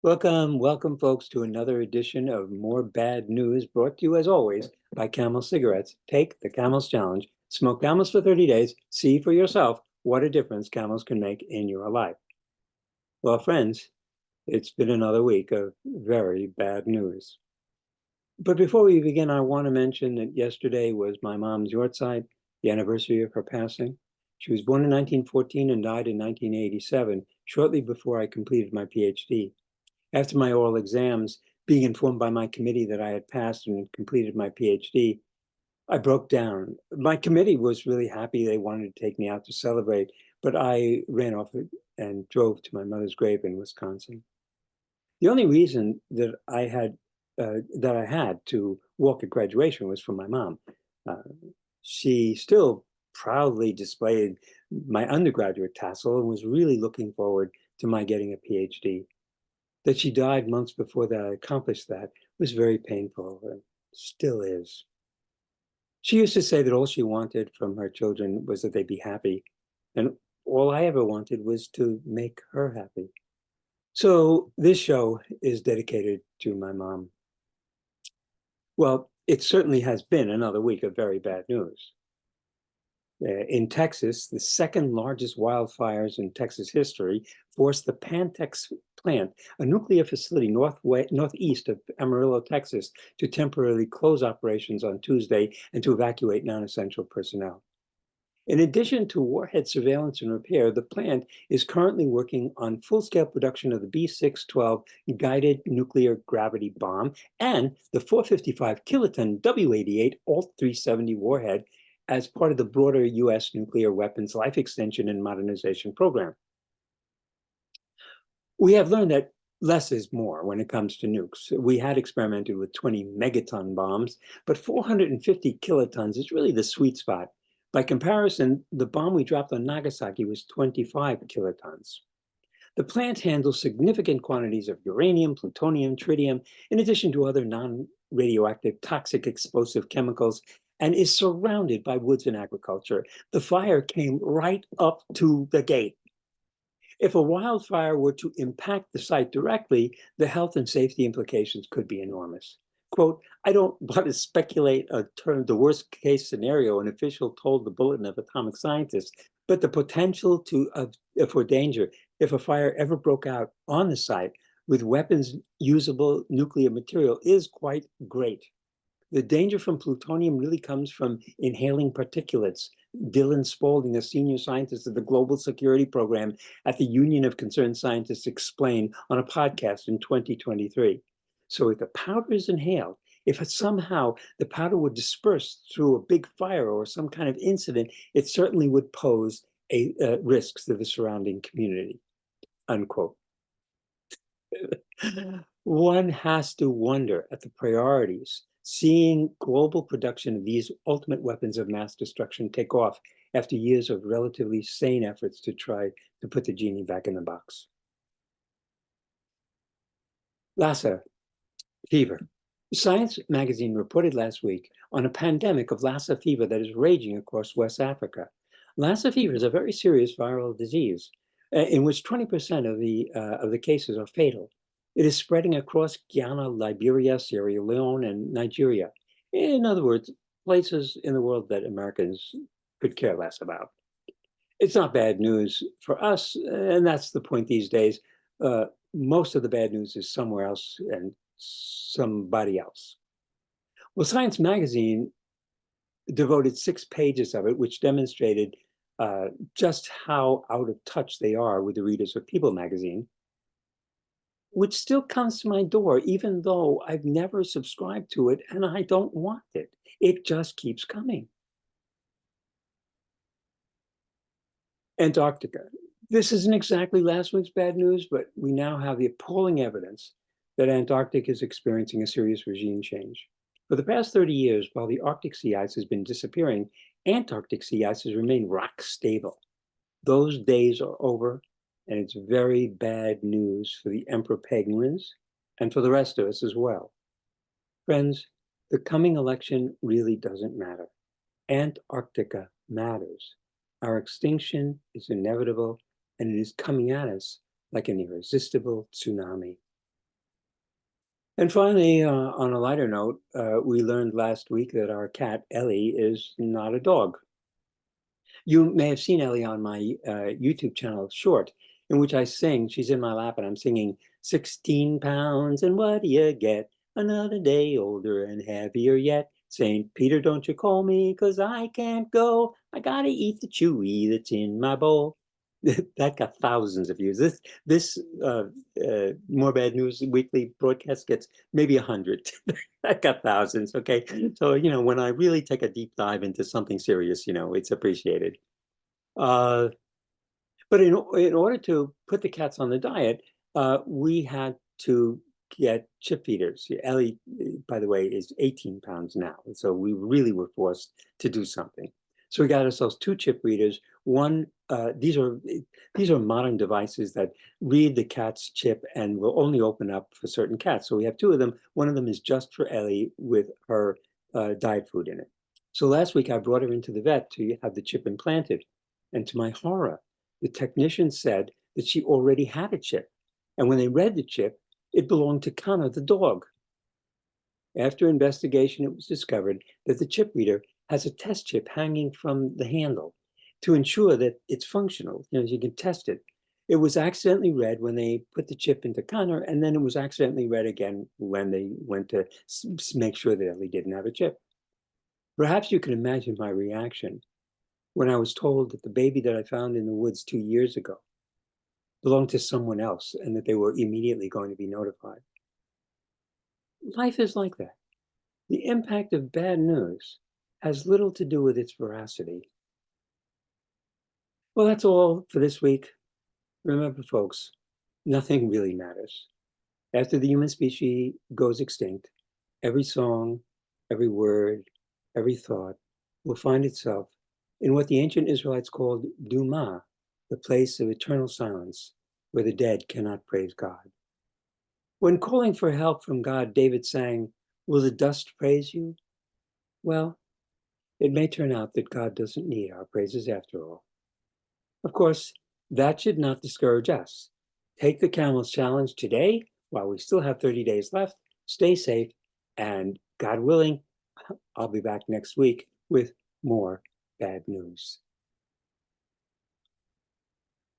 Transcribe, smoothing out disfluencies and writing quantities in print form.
Welcome, folks, to another edition of More Bad News, brought to you, as always, by Camel Cigarettes. Take the Camel's Challenge. Smoke Camels for 30 days. See for yourself what a difference Camels can make in your life. Well, friends, it's been another week of very bad news. But before we begin, I want to mention that yesterday was my mom's yahrzeit, the anniversary of her passing. She was born in 1914 and died in 1987, shortly before I completed my PhD. After my oral exams, being informed by my committee that I had passed and completed my PhD, I broke down. My committee was really happy. They wanted to take me out to celebrate, but I ran off and drove to my mother's grave in Wisconsin. The only reason that I had to walk at graduation was from my mom. Uh, she still proudly displayed my undergraduate tassel and was really looking forward to my getting a PhD. That she died months before that I accomplished that was very painful, and still is. She used to say that all she wanted from her children was that they be happy, and all I ever wanted was to make her happy. So this show is dedicated to my mom. Well, it certainly has been another week of very bad news. In Texas, the second largest wildfires in Texas history forced the Pantex plant, a nuclear facility northeast of Amarillo, Texas, to temporarily close operations on Tuesday and to evacuate non-essential personnel. In addition to warhead surveillance and repair, the plant is currently working on full-scale production of the B612 guided nuclear gravity bomb and the 455 kiloton W88 Alt 370 warhead as part of the broader U.S. nuclear weapons life extension and modernization program. We have learned that less is more when it comes to nukes. We had experimented with 20 megaton bombs, but 450 kilotons is really the sweet spot. By comparison, the bomb we dropped on Nagasaki was 25 kilotons. The plant handles significant quantities of uranium, plutonium, tritium, in addition to other non-radioactive toxic explosive chemicals, and is surrounded by woods and agriculture. The fire came right up to the gate. If a wildfire were to impact the site directly, the health and safety implications could be enormous. Quote, I don't want to speculate the worst case scenario, an official told the Bulletin of Atomic Scientists, but the potential for danger if a fire ever broke out on the site with weapons usable nuclear material is quite great. The danger from plutonium really comes from inhaling particulates. Dylan Spalding, a senior scientist at the Global Security Program at the Union of Concerned Scientists, explained on a podcast in 2023. So if the powder is inhaled, if somehow the powder would disperse through a big fire or some kind of incident, it certainly would pose risks to the surrounding community, unquote. One has to wonder at the priorities, seeing global production of these ultimate weapons of mass destruction take off after years of relatively sane efforts to try to put the genie back in the box. Lassa Fever. Science magazine reported last week on a pandemic of Lassa fever that is raging across West Africa. Lassa fever is a very serious viral disease in which 20% of the cases are fatal. It is spreading across Ghana, Liberia, Sierra Leone, and Nigeria. In other words, places in the world that Americans could care less about. It's not bad news for us, and that's the point these days. Most of the bad news is somewhere else and somebody else. Well, Science Magazine devoted 6 pages of it, which demonstrated just how out of touch they are with the readers of People magazine, which still comes to my door, even though I've never subscribed to it and I don't want it. It just keeps coming. Antarctica. This isn't exactly last week's bad news, but we now have the appalling evidence that Antarctica is experiencing a serious regime change. For the past 30 years, while the Arctic sea ice has been disappearing, Antarctic sea ice has remained rock stable. Those days are over, and it's very bad news for the emperor penguins and for the rest of us as well. Friends, the coming election really doesn't matter. Antarctica matters. Our extinction is inevitable, and it is coming at us like an irresistible tsunami. And finally, on a lighter note, we learned last week that our cat, Ellie, is not a dog. You may have seen Ellie on my YouTube channel, Short, in which I sing. She's in my lap and I'm singing 16 pounds and what do you get? Another day older and heavier yet. St. Peter, don't you call me, 'cause I can't go. I gotta eat the chewy that's in my bowl. That got thousands of views. This More Bad News Weekly broadcast gets maybe 100. That got thousands. Okay, so when I really take a deep dive into something serious, it's appreciated. Uh, but in order to put the cats on the diet, we had to get chip feeders. Ellie, by the way, is 18 pounds now, so we really were forced to do something. So we got ourselves two chip readers. One, these are modern devices that read the cat's chip and will only open up for certain cats. So we have two of them. One of them is just for Ellie with her diet food in it. So last week I brought her into the vet to have the chip implanted, and to my horror, the technician said that she already had a chip. And when they read the chip, it belonged to Connor, the dog. After investigation, it was discovered that the chip reader has a test chip hanging from the handle to ensure that it's functional. You can test it. It was accidentally read when they put the chip into Connor, and then it was accidentally read again when they went to make sure that Ellie didn't have a chip. Perhaps you can imagine my reaction when I was told that the baby that I found in the woods 2 years ago belonged to someone else and that they were immediately going to be notified. Life is like that. The impact of bad news has little to do with its veracity. Well, that's all for this week. Remember, folks, nothing really matters. After the human species goes extinct, every song, every word, every thought will find itself in what the ancient Israelites called Duma, the place of eternal silence, where the dead cannot praise God. When calling for help from God, David sang, "Will the dust praise you?" Well, it may turn out that God doesn't need our praises after all. Of course, that should not discourage us. Take the Camel's Challenge today while we still have 30 days left. Stay safe, and God willing, I'll be back next week with more bad news.